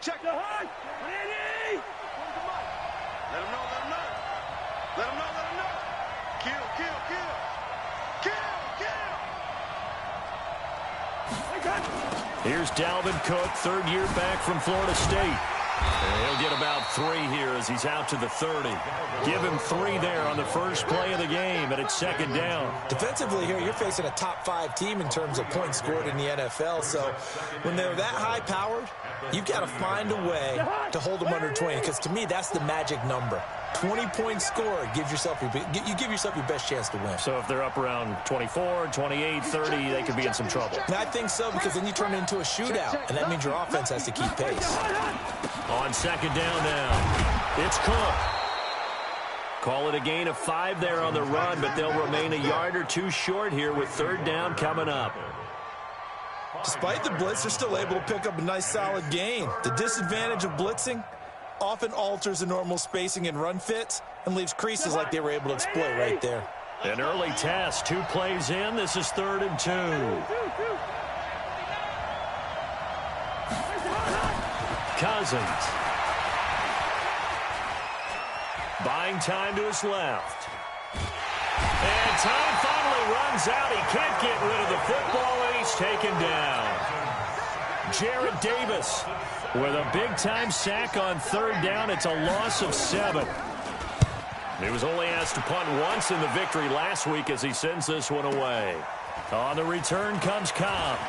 Check the high. Ready. Let him know. Let him know. Let him know. Let him know. Kill. Here's Dalvin Cook, third year back from Florida State. And he'll get about 3 here as he's out to the 30. Give him 3 there on the first play of the game, and it's second down. Defensively here, you're facing a top 5 team in terms of points scored in the NFL. So when they're that high-powered, you've got to find a way to hold them under 20, because to me, that's the magic number. 20-point score, you give yourself your best chance to win. So if they're up around 24, 28, 30, they could be in some trouble. And I think so, because then you turn it into a shootout, and that means your offense has to keep pace. On second down now, it's Cook. Call it a gain of 5 there on the run, but they'll remain a yard or 2 short here with third down coming up. Despite the blitz, they're still able to pick up a nice solid gain. The disadvantage of blitzing often alters the normal spacing and run fits and leaves creases like they were able to exploit right there. An early test, 2 plays in. This is 3rd and 2. Cousins. Buying time to his left. And time finally runs out. He can't get rid of the football, and he's taken down. Jarrett Davis with a big-time sack on third down. It's a loss of 7. He was only asked to punt once in the victory last week as he sends this one away. On the return comes Cobb.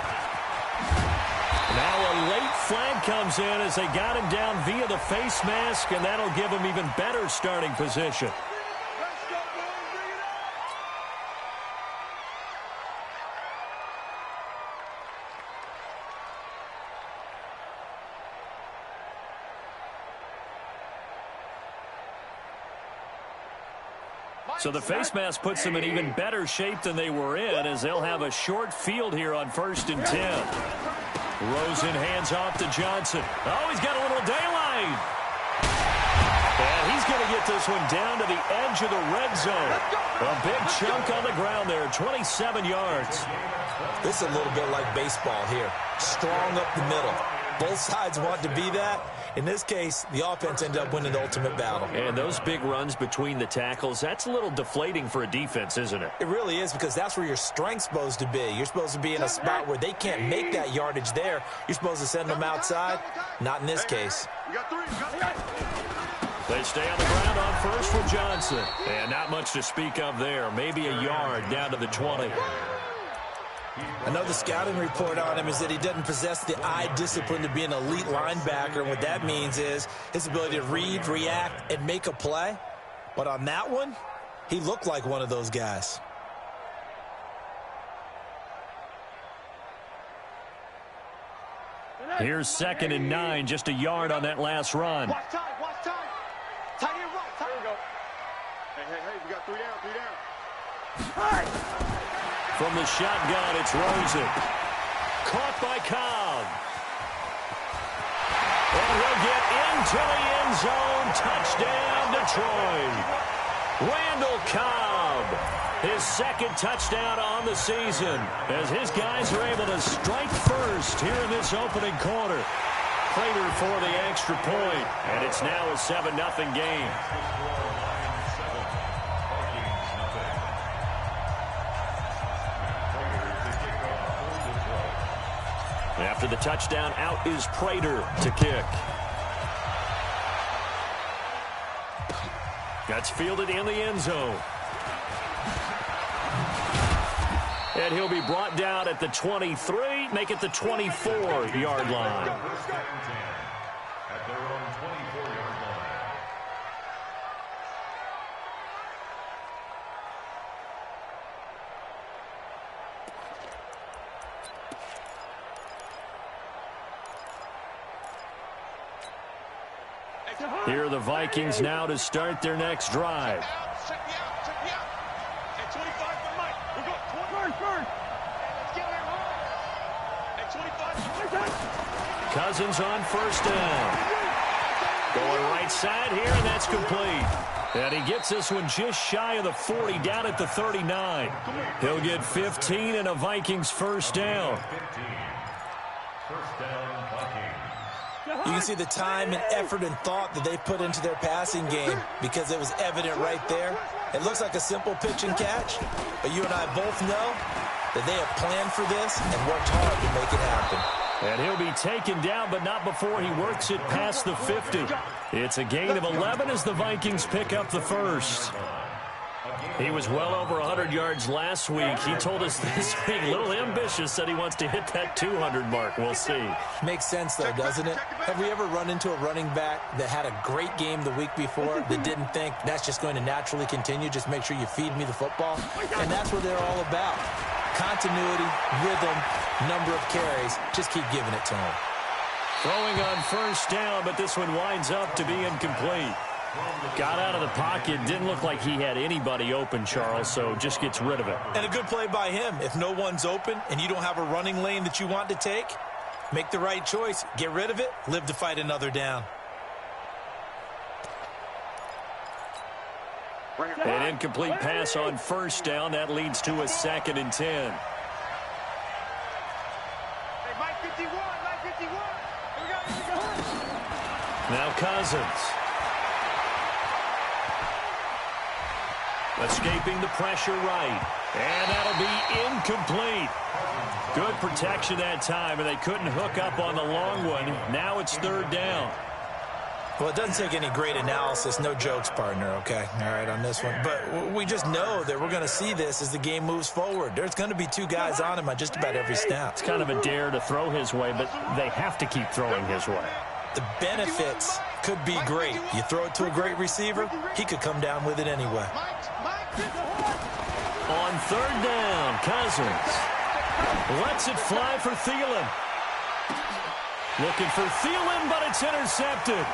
Now a late flag comes in as they got him down via the face mask, and that'll give him even better starting position. So the face mask puts them in even better shape than they were in, as they'll have a short field here on 1st and 10. Rosen hands off to Johnson. Oh, he's got a little daylight. And he's going to get this one down to the edge of the red zone. A big chunk on the ground there, 27 yards. This is a little bit like baseball here. Strong up the middle. Both sides want to be that. In this case, the offense ended up winning the ultimate battle. And those big runs between the tackles, that's a little deflating for a defense, isn't it? It really is, because that's where your strength's supposed to be. You're supposed to be in a spot where they can't make that yardage there. You're supposed to send them outside. Not in this case. They stay on the ground on first for Johnson. And not much to speak of there. Maybe a yard down to the 20. I know the scouting report on him is that he doesn't possess the eye discipline to be an elite linebacker. And what that means is his ability to read, react, and make a play. But on that one, he looked like one of those guys. Here's 2nd and 9, just a yard on that last run. Watch time. Tight end right. There we go. Hey, we got 3 down. From the shotgun, it's Rosen. Caught by Cobb. And he'll get into the end zone. Touchdown, Detroit. Randall Cobb. His 2nd touchdown on the season, as his guys are able to strike first here in this opening quarter. Prater for the extra point, and it's now a 7-0 game. After the touchdown, out is Prater to kick. That's fielded in the end zone. And he'll be brought down at the 23, make it the 24-yard line. At their own 24-yard line. Here are the Vikings now to start their next drive. Cousins on 1st down. Going right side here, and that's complete. And he gets this one just shy of the 40, down at the 39. He'll get 15 and a Vikings 1st down. You can see the time and effort and thought that they put into their passing game because it was evident right there. It looks like a simple pitch and catch, but you and I both know that they have planned for this and worked hard to make it happen. And he'll be taken down, but not before he works it past the 50. It's a gain of 11 as the Vikings pick up the first. He was well over 100 yards last week. He told us this week, a little ambitious, said he wants to hit that 200 mark. We'll see. Makes sense, though, doesn't it? Have we ever run into a running back that had a great game the week before that didn't think that's just going to naturally continue? Just make sure you feed me the football. And that's what they're all about. Continuity, rhythm, number of carries. Just keep giving it to him. Throwing on first down, but this one winds up to be incomplete. Got out of the pocket. Didn't look like he had anybody open, Charles, so just gets rid of it. And a good play by him. If no one's open and you don't have a running lane that you want to take, make the right choice. Get rid of it. Live to fight another down. An incomplete pass on first down. That leads to a 2nd and 10. Now Cousins. Escaping the pressure right. And that'll be incomplete. Good protection that time, and they couldn't hook up on the long one. Now it's 3rd down. Well, it doesn't take any great analysis. No jokes, partner, okay? All right, on this one. But we just know that we're going to see this as the game moves forward. There's going to be 2 guys on him on just about every snap. It's kind of a dare to throw his way, but they have to keep throwing his way. The benefits could be great. You throw it to a great receiver, he could come down with it anyway. On 3rd down, Cousins lets it fly for Thielen. Looking for Thielen, but it's intercepted.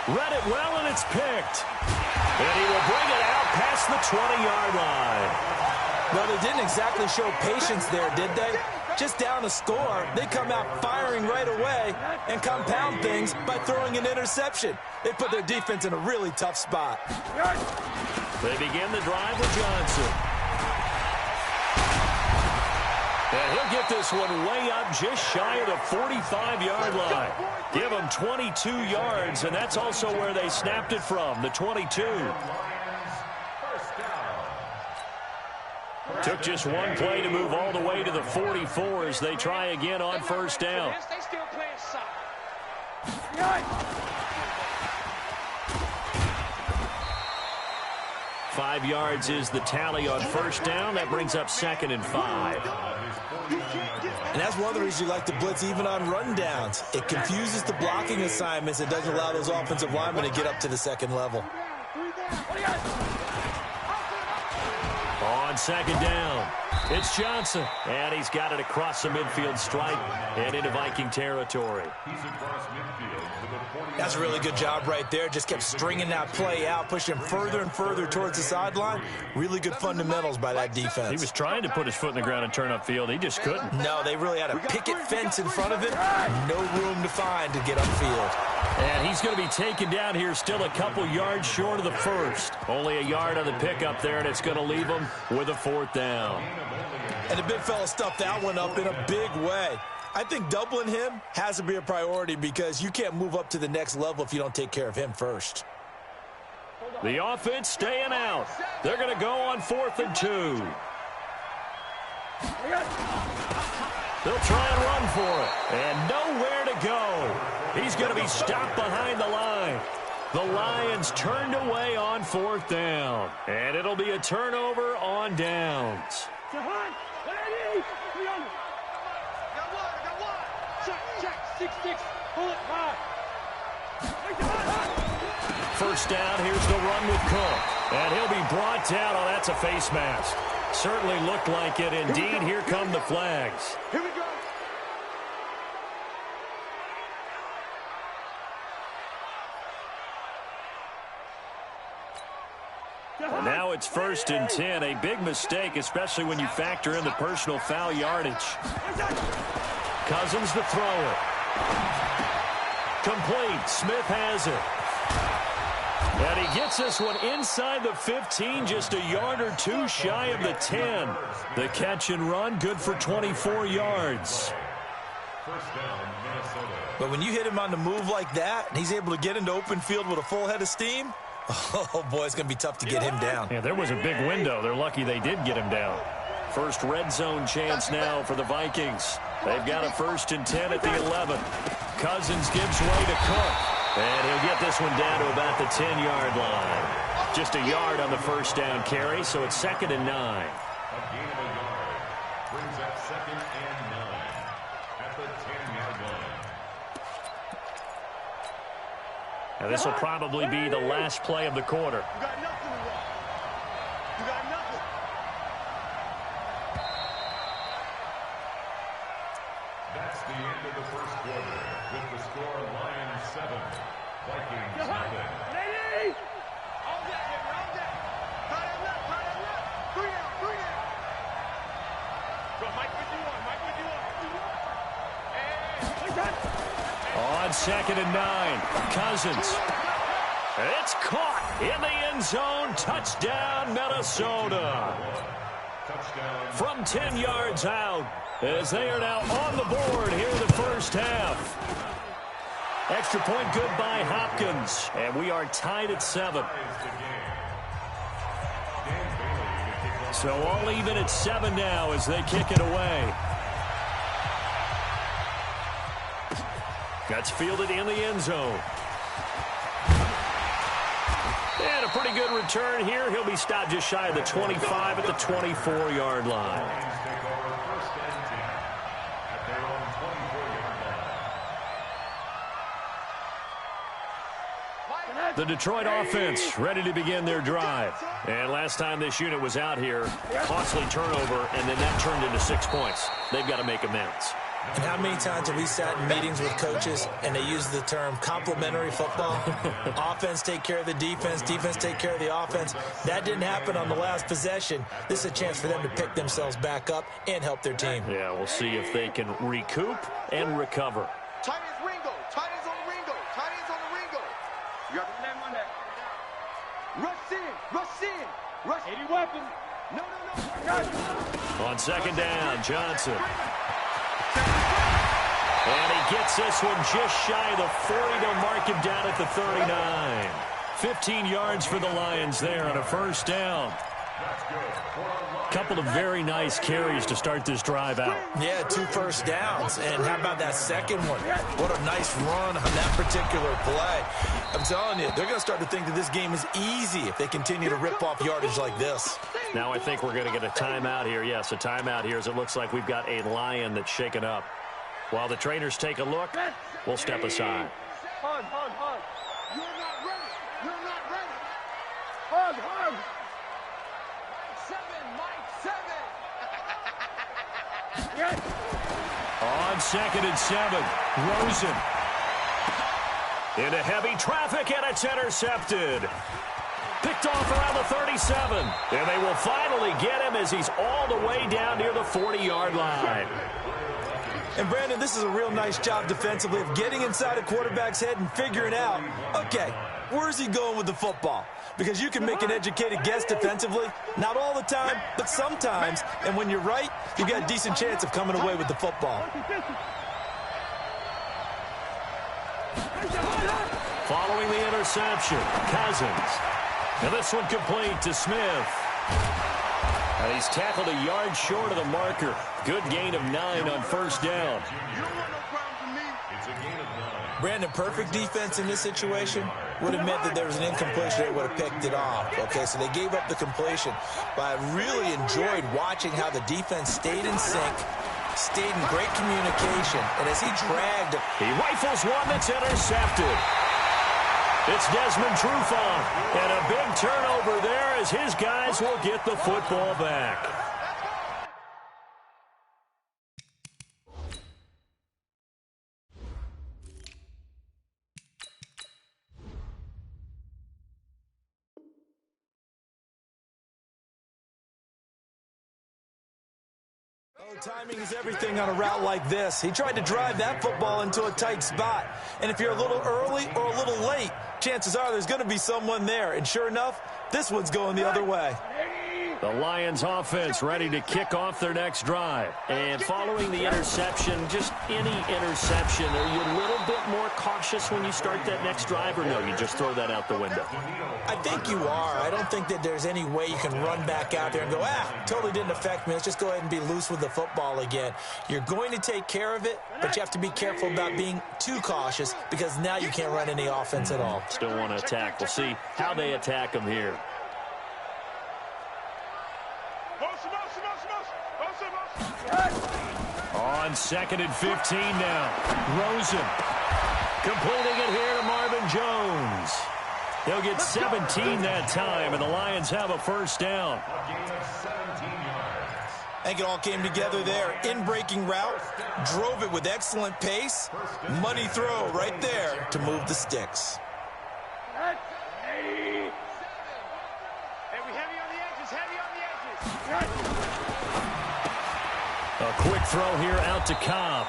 Read it well, and it's picked. And he will bring it out past the 20-yard line. Well, they didn't exactly show patience there, did they? Just down a score, they come out firing right away and compound things by throwing an interception. They put their defense in a really tough spot. They begin the drive with Johnson. And he'll get this one way up just shy of the 45-yard line. Give him 22 yards, and that's also where they snapped it from, the 22. Took just one play to move all the way to the 44 as they try again on first down. 5 yards is the tally on first down. That brings up 2nd and 5. And that's one of the reasons you like to blitz even on rundowns. It confuses the blocking assignments. It doesn't allow those offensive linemen to get up to the 2nd level. On 2nd down, it's Johnson. And he's got it across the midfield stripe and into Viking territory. That's a really good job right there. Just kept stringing that play out, pushing him further and further towards the sideline. Really good fundamentals by that defense. He was trying to put his foot in the ground and turn upfield. He just couldn't. No, they really had a picket fence in front of him. No room to find to get upfield. And he's going to be taken down here still a couple yards short of the first. Only a yard on the pickup there, and it's going to leave him with a 4th down. And the big fella stuffed that one up in a big way. I think doubling him has to be a priority because you can't move up to the next level if you don't take care of him first. The offense staying out. They're going to go on 4th and 2. They'll try and run for it. And nowhere to go. He's going to be stopped behind the line. The Lions turned away on 4th down. And it'll be a turnover on downs. First down, here's the run with Cook. And he'll be brought down. Oh, that's a face mask. Certainly looked like it. Indeed, here come the flags. Here we go. And now it's 1st and 10. A big mistake, especially when you factor in the personal foul yardage. Cousins to throw it. Complete. Smith has it. And he gets this one inside the 15, just a yard or 2 shy of the 10. The catch and run, good for 24 yards. But when you hit him on the move like that, and he's able to get into open field with a full head of steam, oh, boy, it's going to be tough to get him down. Yeah, there was a big window. They're lucky they did get him down. First red zone chance now for the Vikings. They've got a 1st and 10 at the 11. Cousins gives way to Cook. And he'll get this one down to about the 10-yard line. Just a yard on the first down carry, so it's 2nd and 9. A gain of a yard brings up 2nd and 9 at the 10-yard line. Now this will probably be the last play of the quarter. You got nothing to run. You got nothing. That's the end of the first quarter with the score Lions 7, Vikings nothing. Lady! All that, baby, all that. Tie that left, tie that left. 3 out, 3 out. Go, Mike 51, Mike 51. On 2nd and 9, Cousins. It's caught in the end zone. Touchdown, Minnesota. From 10 yards out, as they are now on the board here in the first half. Extra point good by Hopkins, and we are tied at 7. So all even at 7 now as they kick it away. That's fielded in the end zone. And a pretty good return here. He'll be stopped just shy of the 25 at the 24-yard line. The Detroit offense ready to begin their drive. And last time this unit was out here, costly turnover, and then that turned into 6 points. They've got to make amends. And how many times have we sat in meetings with coaches and they use the term complementary football? Offense take care of the defense, defense take care of the offense. That didn't happen on the last possession. This is a chance for them to pick themselves back up and help their team. Yeah, we'll see if they can recoup and recover. Tight ends Ringo, tight ends on the Ringo, tight ends on the Ringo. You got the name on that. Rush in, rush in, rush. Any weapon. No. On 2nd down, Johnson. And he gets this one just shy of the 40 to mark him down at the 39. 15 yards for the Lions there on a 1st down. Couple of very nice carries to start this drive out. Yeah, 2 first downs. And how about that second one? What a nice run on that particular play. I'm telling you, they're going to start to think that this game is easy if they continue to rip off yardage like this. Now I think we're going to get a timeout here. Yes, a timeout here as it looks like we've got a Lion that's shaken up. While the trainers take a look, we'll step aside. Hug. You're not ready. You're not ready. Hug. 7, Mike 7. On 2nd and 7, Rosen. Into heavy traffic, and it's intercepted. Picked off around the 37. And they will finally get him as he's all the way down near the 40-yard line. And, Brandon, this is a real nice job defensively of getting inside a quarterback's head and figuring out, okay, where's he going with the football? Because you can make an educated guess defensively, not all the time, but sometimes. And when you're right, you've got a decent chance of coming away with the football. Following the interception, Cousins. And this one complete to Smith. And he's tackled a yard short of the marker. Good gain of 9 on 1st down. Brandon, perfect defense in this situation would have meant that there was an incompletion. They would have picked it off. Okay, so they gave up the completion. But I really enjoyed watching how the defense stayed in sync, stayed in great communication, and as he dragged, he rifles one that's intercepted. It's Desmond Trufant, and a big turnover there as his guys will get the football back. Timing is everything on a route like this. He tried to drive that football into a tight spot. And if you're a little early or a little late, chances are there's going to be someone there. And sure enough, this one's going the other way. The Lions offense ready to kick off their next drive. And following the interception, just any interception, are you a little bit more cautious when you start that next drive, or no, you just throw that out the window? I think you are. I don't think that there's any way you can run back out there and go, totally didn't affect me. Let's just go ahead and be loose with the football again. You're going to take care of it, but you have to be careful about being too cautious because now you can't run any offense at all. Still want to attack. We'll see how they attack them here. On 2nd and 15 now. Rosen completing it here to Marvin Jones. He'll get 17 that time, and the Lions have a first down. I think it all came together there. In-breaking route, drove it with excellent pace. Money throw right there to move the sticks. Hey, we heavy on the edges, heavy on the edges. A quick throw here out to Cobb.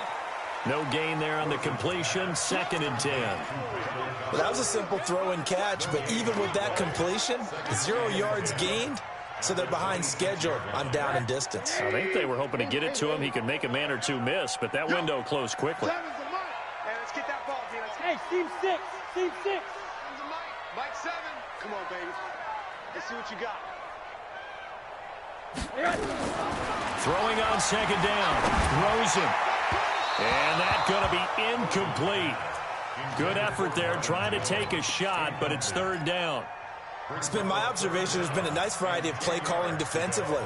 No gain there on the completion. 2nd and 10. Well, that was a simple throw and catch, but even with that completion, 0 yards gained, so they're behind schedule on down and distance. I think they were hoping to get it to him. He could make a man or two miss, but that window closed quickly. Hey, let's get that ball, D. Hey, Team 6, Team 6. Mike 7. Come on, baby. Let's see what you got. Throwing on 2nd down. Rosen. And that's going to be incomplete. Good effort there trying to take a shot, but it's 3rd down. It's been my observation there's been a nice variety of play calling defensively.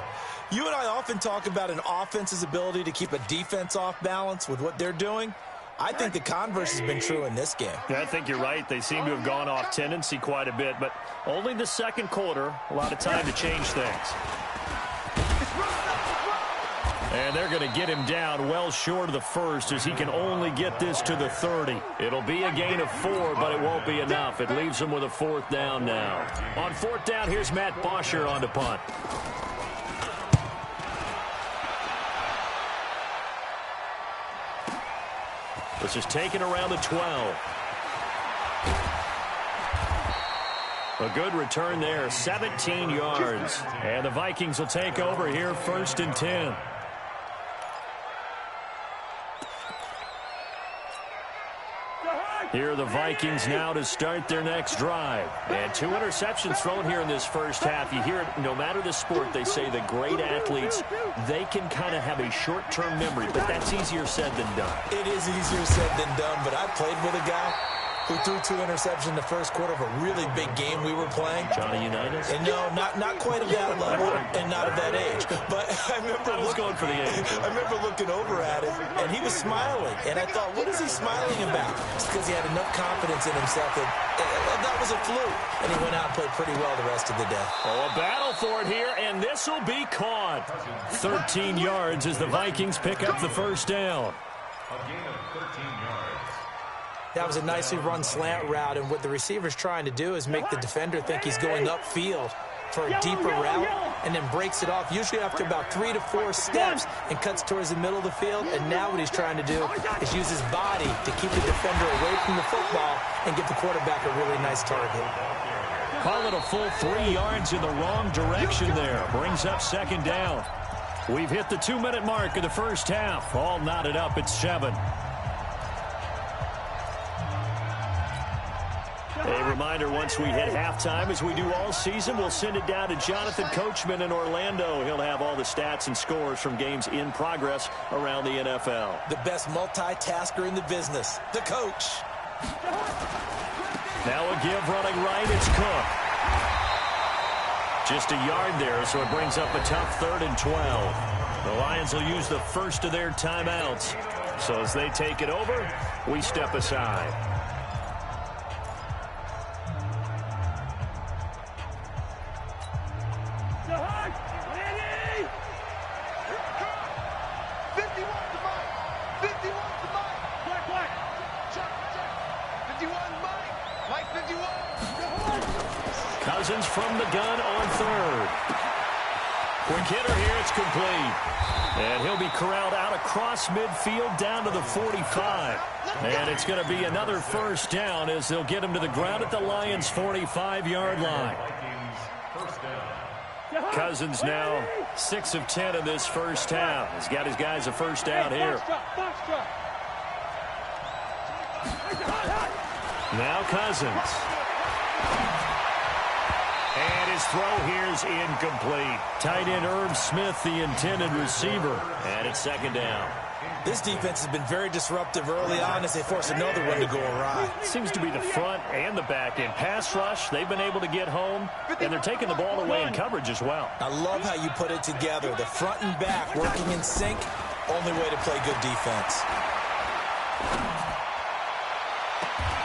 You and I often talk about an offense's ability to keep a defense off balance with what they're doing. I think the converse has been true in this game. Yeah, I think you're right. They seem to have gone off tendency quite a bit, but only the 2nd quarter, a lot of time to change things. And they're going to get him down well short of the 1st as he can only get this to the 30. It'll be a gain of 4, but it won't be enough. It leaves him with a 4th down now. On 4th down, here's Matt Bosher on to punt. This is taken around the 12. A good return there, 17 yards. And the Vikings will take over here, 1st and 10. Here are the Vikings now to start their next drive. And 2 interceptions thrown here in this first half. You hear it, no matter the sport, they say the great athletes, they can kind of have a short-term memory, but that's easier said than done. It is easier said than done, but I played with a guy who threw 2 interceptions in the first quarter of a really big game we were playing. Johnny Unitas? And no, not quite of that level and not of that age. But I remember going for the age. I remember looking over at him, and he was smiling. And I thought, what is he smiling about? It's because he had enough confidence in himself that was a fluke. And he went out and played pretty well the rest of the day. Oh, a battle for it here, and this will be caught. 13 yards as the Vikings pick up the 1st down. A gain of 13 yards. That was a nicely run slant route, and what the receiver's trying to do is make the defender think he's going upfield for a deeper route, and then breaks it off, usually after about 3 to 4 steps, and cuts towards the middle of the field. And now what he's trying to do is use his body to keep the defender away from the football and give the quarterback a really nice target. Call it a full 3 yards in the wrong direction there. Brings up 2nd down. We've hit the 2-minute mark of the first half. All knotted up at 7. A reminder, once we hit halftime, as we do all season, we'll send it down to Jonathan Coachman in Orlando. He'll have all the stats and scores from games in progress around the NFL. The best multitasker in the business, the coach. Now a give running right, it's Cook. Just a yard there, so it brings up a tough 3rd and 12. The Lions will use the first of their timeouts. So as they take it over, we step aside. Cousins from the gun on 3rd. Quick hitter here, it's complete. And he'll be corralled out across midfield down to the 45. And it's going to be another 1st down as they'll get him to the ground at the Lions' 45-yard line. Cousins now 6 of 10 in this first half. He's got his guys a first down here. Now Cousins. And his throw here is incomplete. Tight end Irv Smith, the intended receiver. And it's second down. This defense has been very disruptive early on as they force another one to go awry. Seems to be the front and the back end. Pass rush, they've been able to get home, and they're taking the ball away in coverage as well. I love how you put it together. The front and back working in sync, only way to play good defense.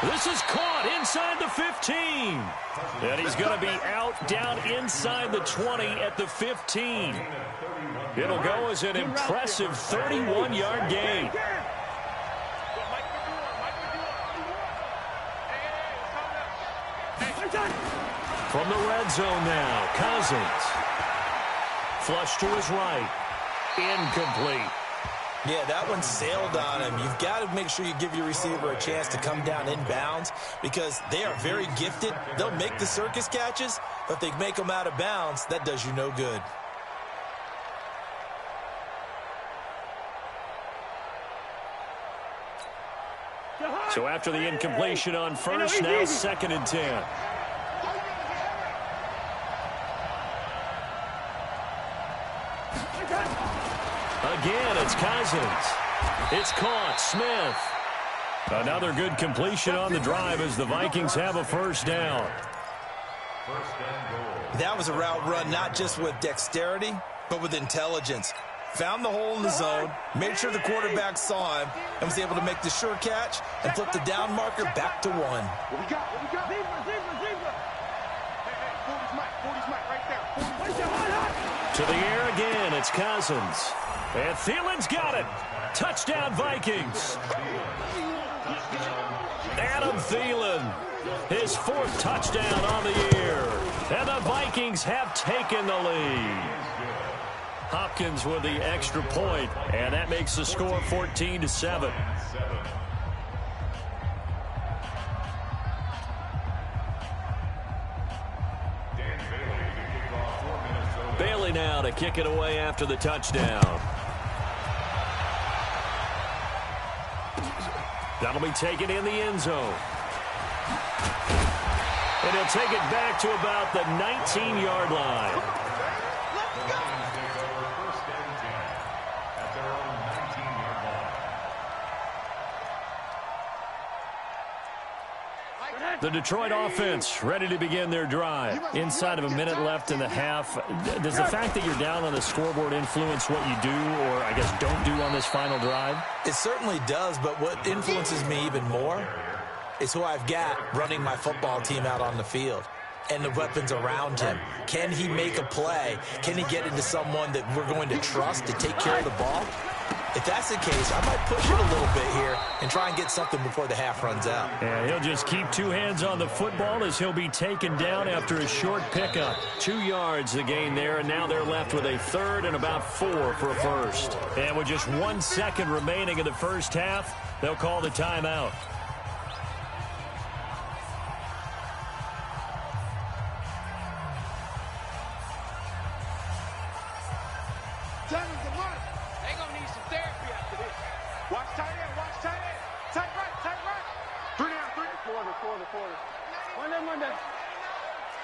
This is caught inside the 15. And he's going to be out down inside the 20 at the 15. It'll go as an impressive 31-yard gain. From the red zone now, Cousins. Flush to his right. Incomplete. Yeah, that one sailed on him. You've got to make sure you give your receiver a chance to come down inbounds because they are very gifted. They'll make the circus catches, but if they make them out of bounds, that does you no good. So after the incompletion on first, now 2nd and 10. Again, it's Cousins. It's caught. Smith. Another good completion on the drive as the Vikings have a first down. That was a route run not just with dexterity, but with intelligence. Found the hole in the zone, made sure the quarterback saw him, and was able to make the sure catch and flip the down marker back to 1. What we got? What we got? Zebra. Hey, 40's Mike right there. To the air again, it's Cousins. And Thielen's got it. Touchdown, Vikings. Adam Thielen, his 4th touchdown on the year. And the Vikings have taken the lead. Hopkins with the extra point, and that makes the score 14-7. Bailey now to kick it away after the touchdown. That'll be taken in the end zone. And he'll take it back to about the 19-yard line. The Detroit offense ready to begin their drive. Inside of a minute left in the half. Does the fact that you're down on the scoreboard influence what you do or, I guess, don't do on this final drive? It certainly does, but what influences me even more is who I've got running my football team out on the field and the weapons around him. Can he make a play? Can he get into someone that we're going to trust to take care of the ball? If that's the case, I might push it a little bit here and try and get something before the half runs out. And he'll just keep 2 hands on the football as he'll be taken down after a short pickup. 2 yards the gain there, and now they're left with a 3rd and about 4 for a first. And with just 1 second remaining in the first half, they'll call the timeout.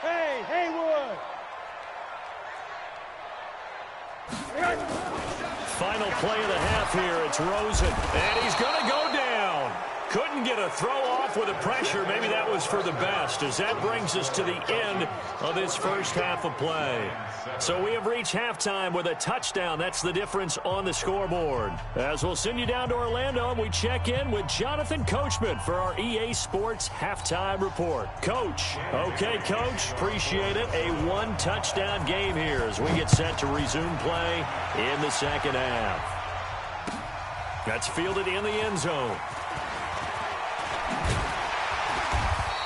Hey, Haywood! Final play of the half here. It's Rosen. And he's going to go down. Couldn't get a throw off with the pressure. Maybe that was for the best, as that brings us to the end of this first half of play. So we have reached halftime with a touchdown. That's the difference on the scoreboard. As we'll send you down to Orlando, and we check in with Jonathan Coachman for our EA Sports Halftime Report. Coach. Okay, Coach. Appreciate it. A 1-touchdown game here as we get set to resume play in the second half. That's fielded in the end zone.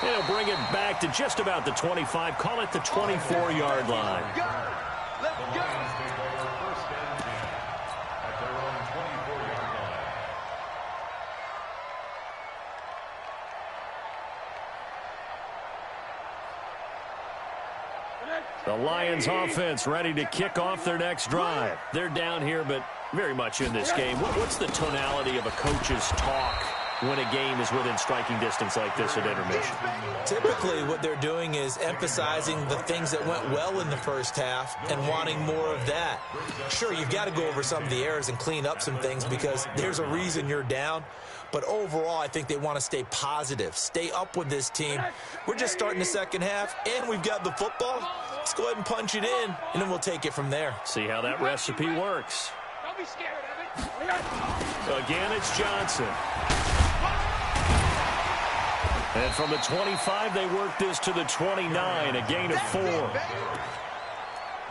He'll bring it back to just about the 25. Call it the 24-yard line. Let's go. The Lions offense ready to kick off their next drive. They're down here, but very much in this game. What's the tonality of a coach's talk when a game is within striking distance like this at intermission? Typically, what they're doing is emphasizing the things that went well in the first half and wanting more of that. Sure, you've got to go over some of the errors and clean up some things because there's a reason you're down. But overall, I think they want to stay positive, stay up with this team. We're just starting the second half, and we've got the football. Let's go ahead and punch it in, and then we'll take it from there. See how that recipe works. Don't be scared of it. Again, it's Johnson. And from the 25, they work this to the 29, a gain of 4.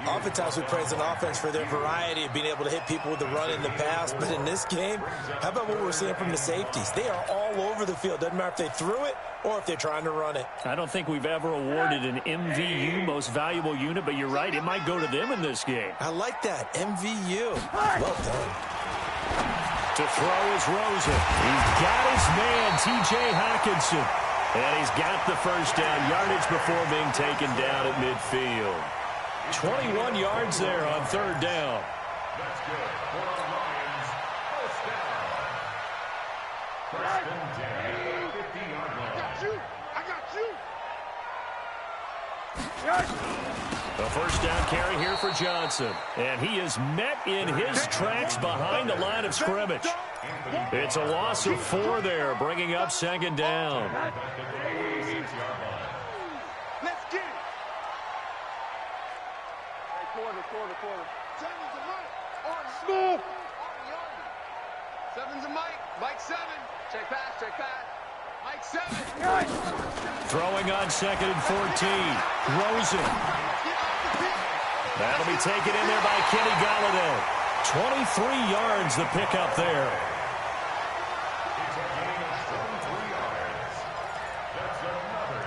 Oftentimes we praise an offense for their variety of being able to hit people with the run in the pass, but in this game, how about what we're seeing from the safeties? They are all over the field. Doesn't matter if they threw it or if they're trying to run it. I don't think we've ever awarded an MVU, most valuable unit, but you're right, it might go to them in this game. I like that, MVU. Well done. To throw is Rosen. He's got his man, T.J. Hockenson. And he's got the first down, yardage before being taken down at midfield. 21 yards there on third down. That's good for the Lions. First down. First and 10, 50-yard line. I got you. The first down carry here for Johnson. And he is met in his tracks behind the line of scrimmage. It's a loss of 4 there, bringing up second down. Let's get it. Quarter. Seven's a Mike. Smooth. Seven's a Mike. Mike 7. Check pass. Mike 7. Throwing on second and 14. Rosen. That'll be taken in there by Kenny Golladay. 23 yards the pickup there. It's a gain of 73 yards. That's another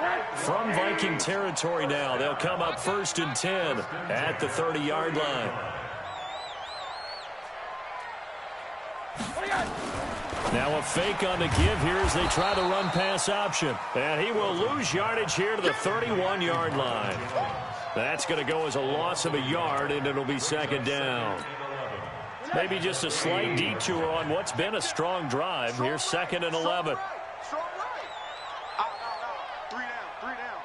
Detroit. From Viking territory now, they'll come up first and 10 at the 30-yard line. Now a fake on the give here as they try the run-pass option. And he will lose yardage here to the 31-yard line. That's going to go as a loss of a yard, and it'll be second down. Maybe just a slight detour on what's been a strong drive. Here's second and 11. Strong right. Out. 3 down.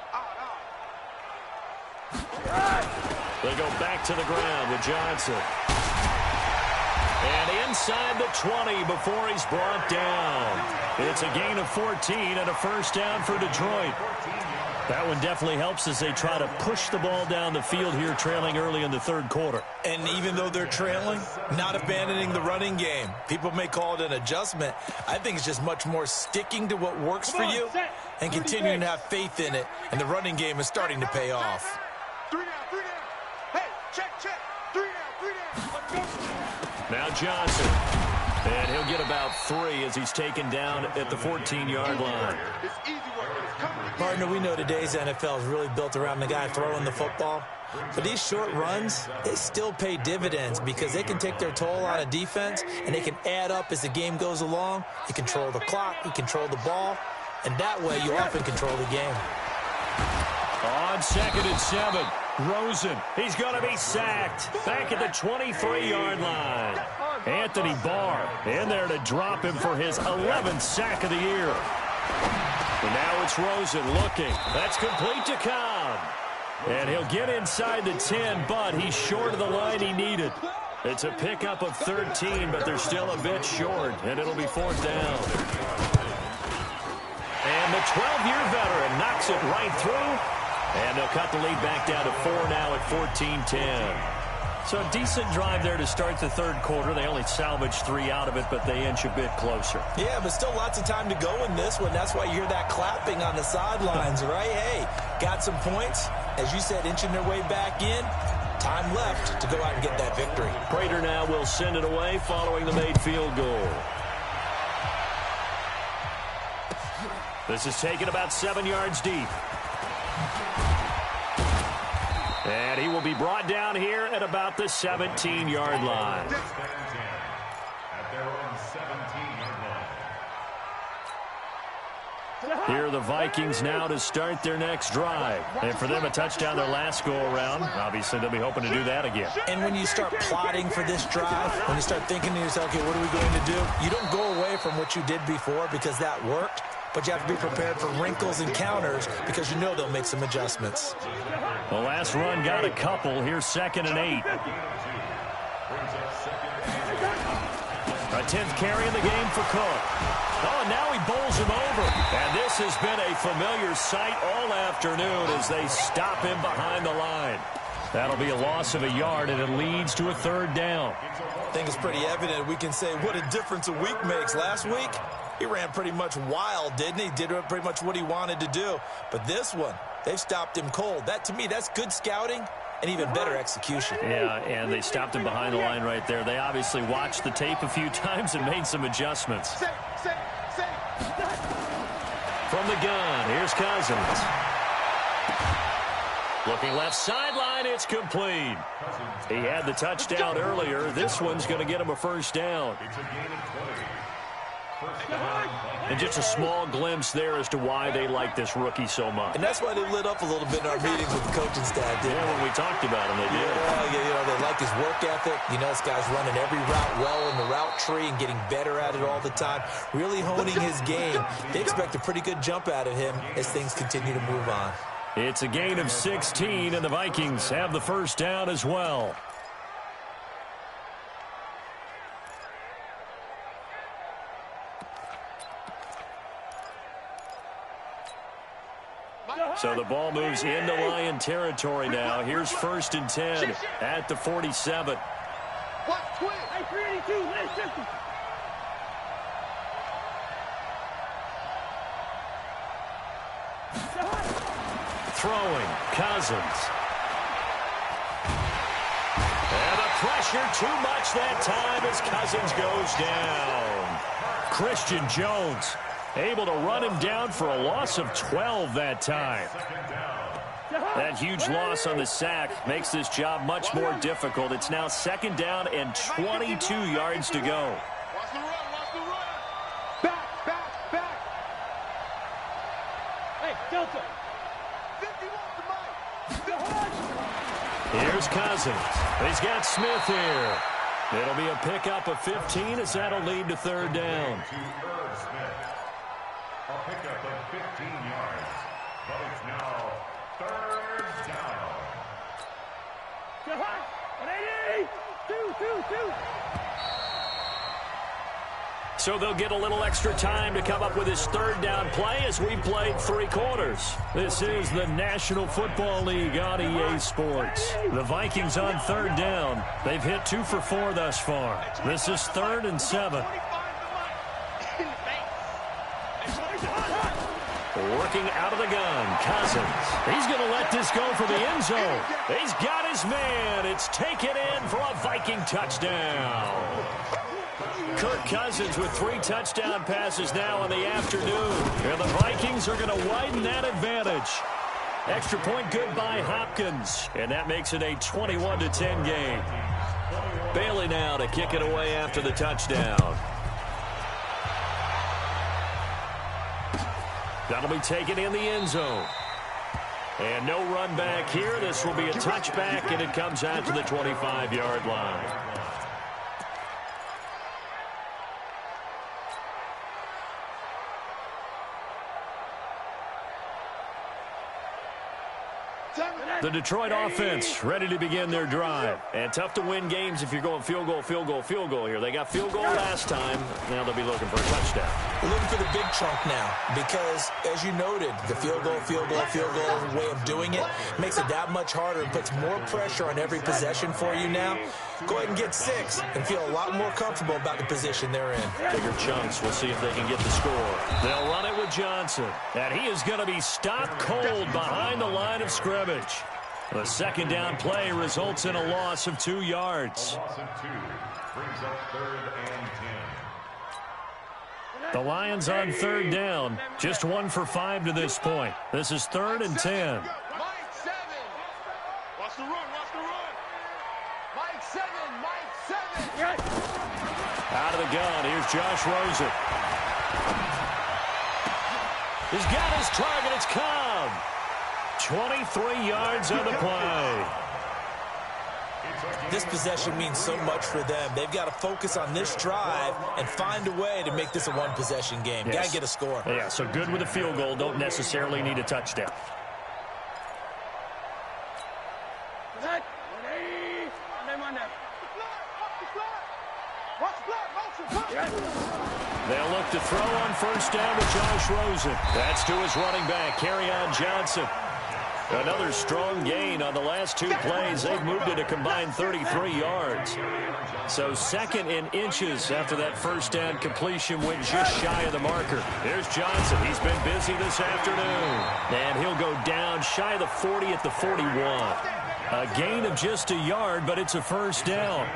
They go back to the ground with Johnson. And inside the 20 before he's brought down. It's a gain of 14 and a first down for Detroit. That one definitely helps as they try to push the ball down the field here, trailing early in the third quarter. And even though they're trailing, not abandoning the running game. People may call it an adjustment. I think it's just much more sticking to what works for you and continuing to have faith in it. And the running game is starting to pay off. 3 down. Hey, check. 3 down. Now Johnson. And he'll get about 3 as he's taken down at the 14-yard line. It's easy work. It's coming again. Partner, we know today's NFL is really built around the guy throwing the football. But these short runs, they still pay dividends because they can take their toll on a defense and they can add up as the game goes along. You control the clock, you control the ball, and that way you often control the game. On second and 7, Rosen. He's going to be sacked back at the 23-yard line. Anthony Barr in there to drop him for his 11th sack of the year. And now it's Rosen looking. That's complete to Cobb. And he'll get inside the 10, but he's short of the line he needed. It's a pickup of 13, but they're still a bit short, and it'll be fourth down. And the 12-year veteran knocks it right through, and they'll cut the lead back down to 4 now at 14-10. So a decent drive there to start the third quarter. They only salvaged 3 out of it, but they inch a bit closer. Yeah, but still lots of time to go in this one. That's why you hear that clapping on the sidelines, right? Hey, got some points. As you said, inching their way back in. Time left to go out and get that victory. Prater now will send it away following the made field goal. This is taken about 7 yards deep. And he will be brought down here at about the 17-yard line. At their own 17-yard line. Here are the Vikings now to start their next drive. And for them, a touchdown their last go-around. Obviously, they'll be hoping to do that again. And when you start plotting for this drive, when you start thinking to yourself, okay, what are we going to do? You don't go away from what you did before because that worked, but you have to be prepared for wrinkles and counters because you know they'll make some adjustments. The last run got a couple. Here's 2nd and 8. A 10th carry in the game for Cook. Oh, and now he bowls him over. And this has been a familiar sight all afternoon as they stop him behind the line. That'll be a loss of a yard, and it leads to a 3rd down. I think it's pretty evident. We can say what a difference a week makes. Last week, he ran pretty much wild, didn't he? Did pretty much what he wanted to do. But this one, they've stopped him cold. That, to me, that's good scouting and even better execution. Yeah, and they stopped him behind the line right there. They obviously watched the tape a few times and made some adjustments. From the gun, here's Cousins. Looking left sideline, it's complete. He had the touchdown earlier. This one's going to get him a 1st down. And just a small glimpse there as to why they like this rookie so much. And that's why they lit up a little bit in our meetings with the coaching staff. Yeah, when we talked about him, they did. Yeah, they like his work ethic. You know, this guy's running every route well in the route tree and getting better at it all the time. Really honing his game. They expect a pretty good jump out of him as things continue to move on. It's a gain of 16, and the Vikings have the 1st down as well. So the ball moves into Lion territory now. Here's 1st and 10 at the 47. Throwing, Cousins. And the pressure too much that time as Cousins goes down. Christian Jones able to run him down for a loss of 12 that time. That huge loss on the sack makes this job much more difficult. It's now 2nd down and 22 yards to go. Back. Hey, Delta. Here's Cousins. He's got Smith here. It'll be a pickup of 15 as that'll lead to 3rd down. A pickup of 15 yards, but it's now 3rd down. So they'll get a little extra time to come up with his 3rd down play as we played 3 quarters. This is the National Football League on EA Sports. The Vikings on 3rd down. They've hit 2 for 4 thus far. This is 3rd and 7. Working out of the gun, Cousins. He's going to let this go for the end zone. He's got his man. It's taken in for a Viking touchdown. Kirk Cousins with 3 touchdown passes now in the afternoon. And the Vikings are going to widen that advantage. Extra point good by Hopkins. And that makes it a 21-10 game. Bailey now to kick it away after the touchdown. That'll be taken in the end zone. And no run back here. This will be a touchback, and it comes out to the 25-yard line. The Detroit offense ready to begin their drive. And tough to win games if you're going field goal here. They got field goal last time. Now they'll be looking for a touchdown. We're looking for the big chunk now because, as you noted, the field goal way of doing it makes it that much harder and puts more pressure on every possession for you now. Go ahead and get 6 and feel a lot more comfortable about the position they're in. Bigger chunks. We'll see if they can get the score. They'll run it with Johnson. And he is going to be stopped cold behind the line of scrimmage. The 2nd down play results in a loss of 2 yards. A loss of 2 brings up 3rd and 10. The Lions on 3rd down. Just 1 for 5 to this point. This is 3rd and 10. Mike 7. Watch the run. Mike 7. Out of the gun. Here's Josh Rosen. He's got his target. It's Cobb. 23 yards on the play. This possession means so much for them. They've got to focus on this drive and find a way to make this a one-possession game. Yes. Got to get a score. Yeah, so good with a field goal. Don't necessarily need a touchdown. They'll look to throw on first down with Josh Rosen. That's to his running back, Kerryon Johnson. Another strong gain on the last two plays. They've moved it a combined 33 yards. So second in inches after that first down completion went just shy of the marker. Here's Johnson. He's been busy this afternoon. And he'll go down shy of the 40 at the 41. A gain of just a yard, but it's a first down.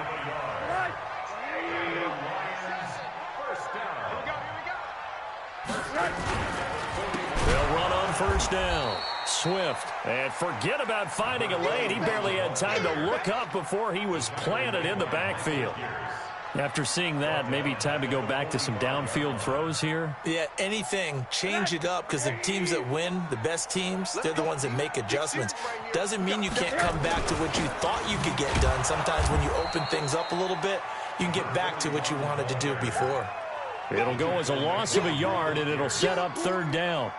They'll run on first down. Swift. And forget about finding a lane. He barely had time to look up before he was planted in the backfield. After seeing that, maybe time to go back to some downfield throws here. Yeah, anything. Change it up, because the teams that win, the best teams, they're the ones that make adjustments. Doesn't mean you can't come back to what you thought you could get done. Sometimes when you open things up a little bit, you can get back to what you wanted to do before. It'll go as a loss of a yard, and it'll set up third down.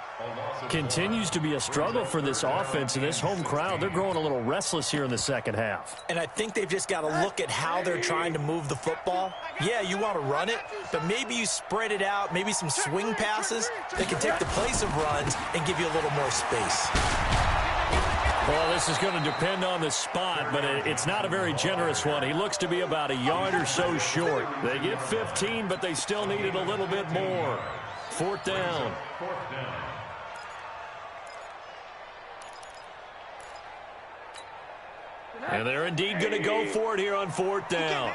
Continues to be a struggle for this offense and this home crowd. They're growing a little restless here in the second half. And I think they've just got to look at how they're trying to move the football. Yeah, you want to run it, but maybe you spread it out, maybe some swing passes that can take the place of runs and give you a little more space. Well, this is going to depend on the spot, but it's not a very generous one. He looks to be about a yard or so short. They get 15, but they still needed a little bit more. Fourth down. And they're indeed going to go for it here on fourth down.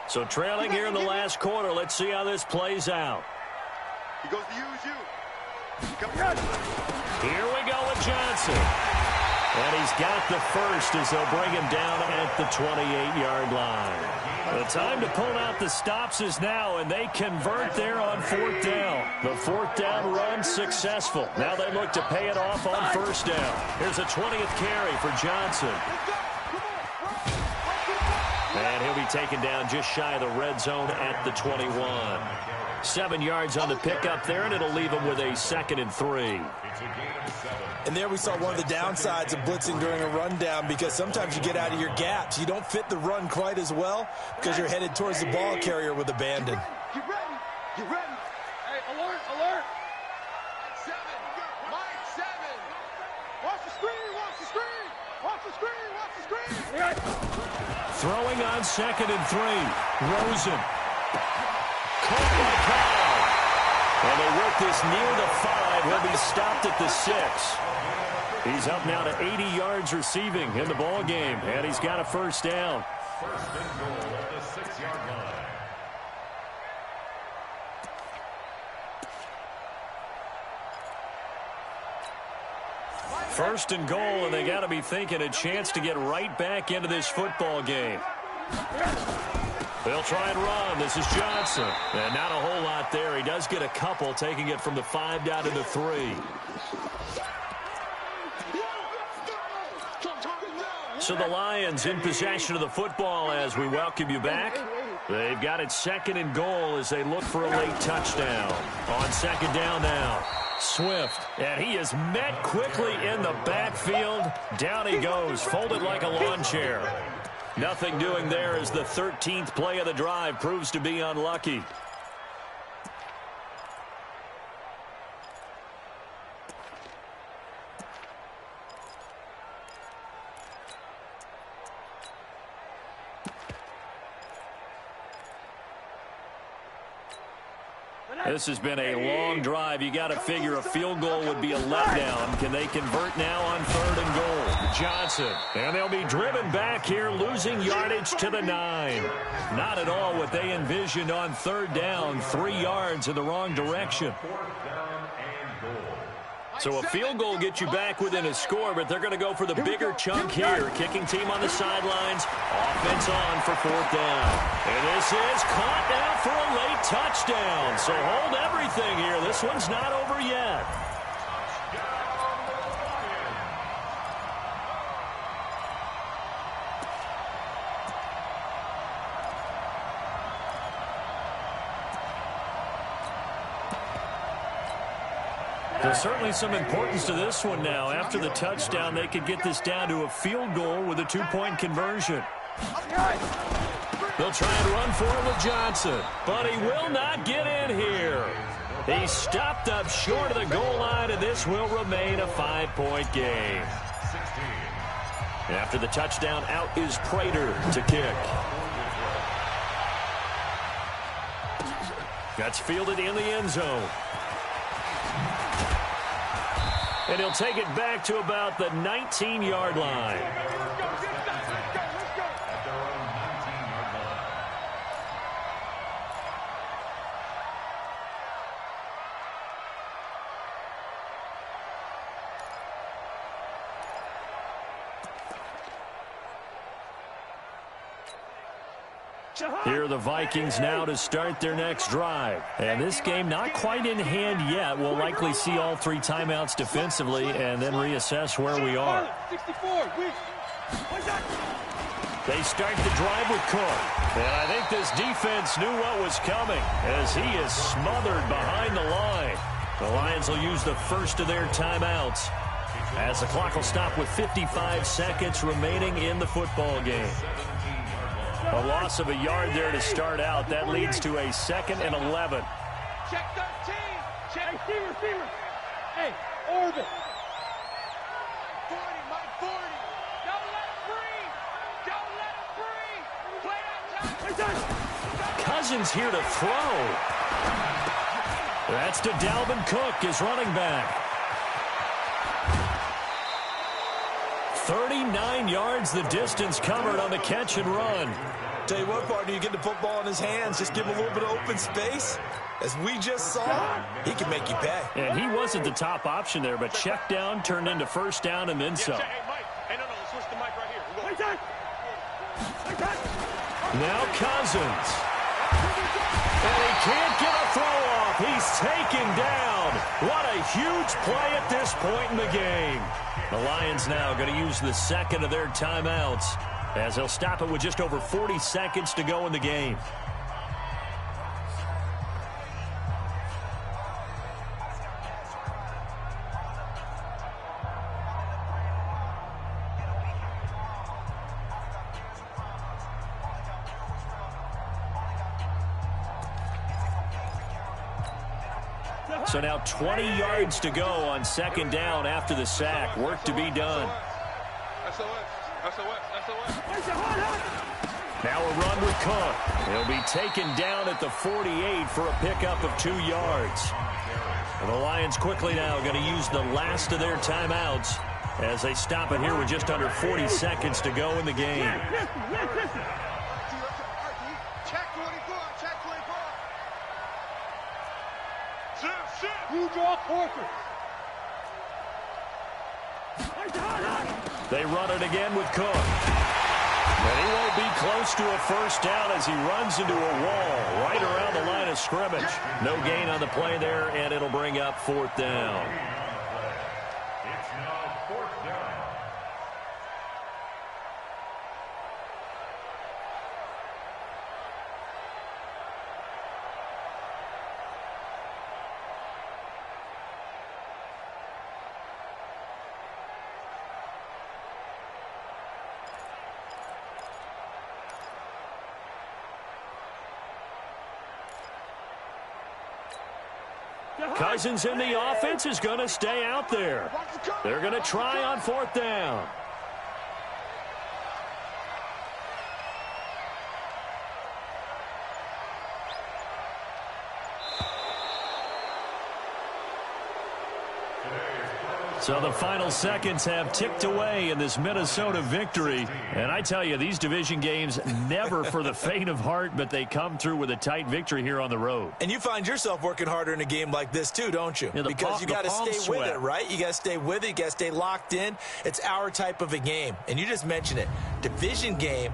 So trailing here in the last quarter. Let's see how this plays out. He goes to use you. Here we go with Johnson. And he's got the first as they'll bring him down at the 28-yard line. The time to pull out the stops is now, and they convert there on fourth down. The fourth down run successful. Now they look to pay it off on first down. Here's a 20th carry for Johnson. And he'll be taken down just shy of the red zone at the 21. 7 yards on the pickup there, and it'll leave him with a 2nd and 3. And there we saw one of the downsides of blitzing during a rundown, because sometimes you get out of your gaps. You don't fit the run quite as well because you're headed towards the ball carrier with abandon. Get ready. Get ready. Hey, alert, alert. Mike 7. Watch the screen, watch the screen. Watch the screen, watch the screen. Throwing on 2nd and 3. Rosen. Caught by Cobb. And they work this near the 5. He'll be stopped at the 6. He's up now to 80 yards receiving in the ball game, and he's got a first down. First and goal at the 6-yard line. First and goal, and they got to be thinking a chance to get right back into this football game. They'll try and run. This is Johnson. And not a whole lot there. He does get a couple, taking it from the 5 down to the 3. So the Lions in possession of the football as we welcome you back. They've got it 2nd and goal as they look for a late touchdown. On 2nd down now. Swift, and he is met quickly in the backfield. Down he goes, folded like a lawn chair. Nothing doing there as the 13th play of the drive proves to be unlucky. This has been a long drive. You got to figure a field goal would be a letdown. Can they convert now on 3rd and goal? Johnson. And they'll be driven back here, losing yardage to the 9. Not at all what they envisioned on 3rd down. 3 yards in the wrong direction. So a field goal gets you back within a score, but they're going to go for the bigger chunk here. Kicking team on the sidelines. Offense on for 4th down. And this is caught now for a late touchdown. So hold everything here. This one's not over yet. There's certainly some importance to this one now. After the touchdown, they could get this down to a field goal with a two-point conversion. They'll try and run for it with Johnson, but he will not get in here. He stopped up short of the goal line, and this will remain a 5-point game. After the touchdown, out is Prater to kick. That's fielded in the end zone. And he'll take it back to about the 19-yard line. Here are the Vikings now to start their next drive. And this game not quite in hand yet. We'll likely see all three timeouts defensively and then reassess where we are. They start the drive with Cook. And I think this defense knew what was coming as he is smothered behind the line. The Lions will use the first of their timeouts as the clock will stop with 55 seconds remaining in the football game. A loss of a yard there to start out. That leads to a 2nd and 11. Check 13. Check. Hey, receiver. Hey, orbit. 40, Mike, 40. Don't let him breathe. Don't let him breathe. Play that time. Cousins here to throw. That's to Dalvin Cook, his running back. 39 yards the distance covered on the catch and run. Tell you what, partner, you get the football in his hands, just give him a little bit of open space. As we just saw, he can make you pay. And he wasn't the top option there, but check down turned into first down and then some. Hey, Mike. Hey, no, switch the mic right here. Now Cousins. And he can't get a throw off. He's taken down. What a huge play at this point in the game. The Lions now going to use the second of their timeouts as they'll stop it with just over 40 seconds to go in the game. So now 20 yards to go on second down after the sack. Work to be done. Now a run with Cook. He'll be taken down at the 48 for a pickup of 2 yards. And the Lions quickly now going to use the last of their timeouts as they stop it here with just under 40 seconds to go in the game. You draw quarter. They run it again with Cook. And he won't be close to a first down as he runs into a wall right around the line of scrimmage. No gain on the play there, and it'll bring up 4th down. It's now 4th down. Cousins in the offense is going to stay out there. They're going to try on 4th down. So the final seconds have ticked away in this Minnesota victory. And I tell you, these division games never for the faint of heart, but they come through with a tight victory here on the road. And you find yourself working harder in a game like this too, don't you? Yeah, because you got to stay with it, right? You got to stay with it. You got to stay locked in. It's our type of a game. And you just mentioned it. Division game,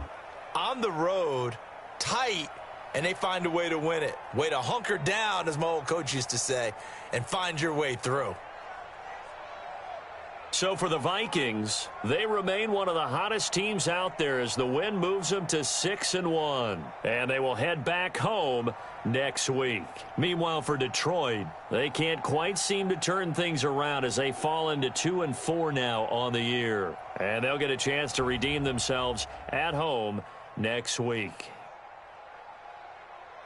on the road, tight, and they find a way to win it. Way to hunker down, as my old coach used to say, and find your way through. So for the Vikings, they remain one of the hottest teams out there as the win moves them to 6-1. And they will head back home next week. Meanwhile, for Detroit, they can't quite seem to turn things around as they fall into 2-4 now on the year. And they'll get a chance to redeem themselves at home next week.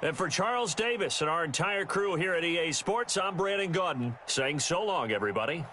And for Charles Davis and our entire crew here at EA Sports, I'm Brandon Gaudin saying so long, everybody.